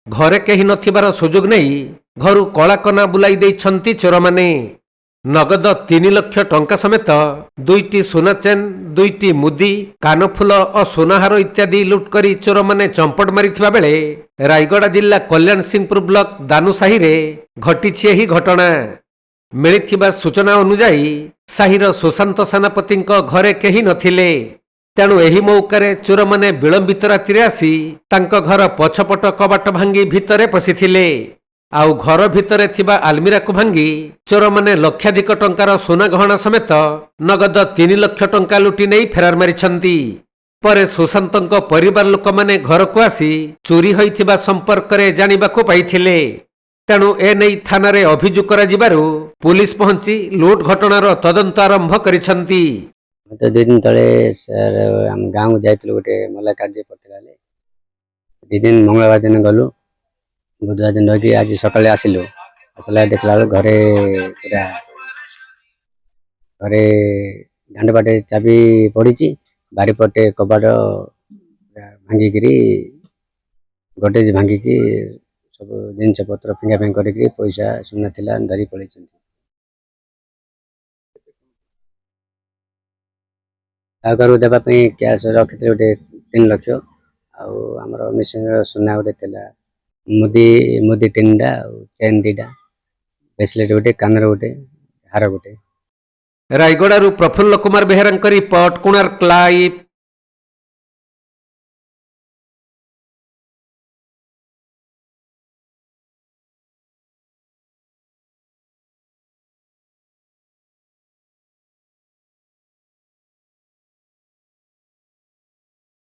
ଘରେ କେହି ନଥିବାର ସୁଯୋଗ ନେଇ ଘରୁ କଳାକନା ବୁଲାଇ ଦେଇଛନ୍ତି ଚୋରମାନେ। ନଗଦ 3 ଲକ୍ଷ ଟଙ୍କା ସମେତ 2ଟି ସୁନା ଚେନ୍, 2ଟି ମୁଦି, କାନଫୁଲ ଓ ସୁନାହାର ଇତ୍ୟାଦି ଲୁଟ୍ କରି ଚୋରମାନେ ଚମ୍ପଟ ମାରିଥିବା ବେଳେ ରାୟଗଡ଼ା ଜିଲ୍ଲା କଲ୍ୟାଣ ସିଂହପୁର ବ୍ଲକ ଦାନୁସାହିରେ ଘଟିଛି ଏହି ଘଟଣା। ମିଳିଥିବା ସୂଚନା ଅନୁଯାୟୀ ସାହିର ସୁଶାନ୍ତ ସେନାପତିଙ୍କ ଘରେ କେହି ନଥିଲେ। ତେଣୁ ଏହି ମୌକାରେ ଚୋରମାନେ ବିଳମ୍ବିତ ରାତିରେ ଆସି ତାଙ୍କ ଘର ପଛପଟ କବାଟ ଭାଙ୍ଗି ଭିତରେ ପଶିଥିଲେ। ଆଉ ଘର ଭିତରେ ଥିବା ଆଲମିରାକୁ ଭାଙ୍ଗି ଚୋରମାନେ ଲକ୍ଷାଧିକ ଟଙ୍କାର ସୁନା ଗହଣା ସମେତ ନଗଦ 3 ଲକ୍ଷ ଟଙ୍କା ଲୁଟି ନେଇ ଫେରାର ମାରିଛନ୍ତି। ପରେ ସୁଶାନ୍ତଙ୍କ ପରିବାର ଲୋକମାନେ ଘରକୁ ଆସି ଚୋରି ହୋଇଥିବା ସମ୍ପର୍କରେ ଜାଣିବାକୁ ପାଇଥିଲେ। ତେଣୁ ଏନେଇ ଥାନାରେ ଅଭିଯୋଗ କରାଯିବାରୁ ପୁଲିସ ପହଞ୍ଚି ଲୁଟ୍ ଘଟଣାର ତଦନ୍ତ ଆରମ୍ଭ କରିଛନ୍ତି। तो 2 दिन तले सर आम गाँव को जाइलु गोटे मला कार्य पड़ता 2 दिन मंगलवार दिन गलु बुधवार दिन रही आज सकाले आसिलु आसला देखला घरे पूरा घरे दांड बाटे चाबी पड़ी बारी पटे कबाड़ भांगिकी गोटेज भांगिकी सब जिनस पत्र फिंगा फिंग कर पैसा सुना थिला धरी पड़े आगर देवाई कैश रखी गोटे 3 लक्ष आमर मिशन सुना गोटे मुदी मुदी 3टा चेन 2टा ब्रेसलेट गोटे कानर गोटे हार गोटे। रायगड़ारू प्रफुल्ल कुमार बेहेरांक रिपोर्ट, कोणार्क लाइव।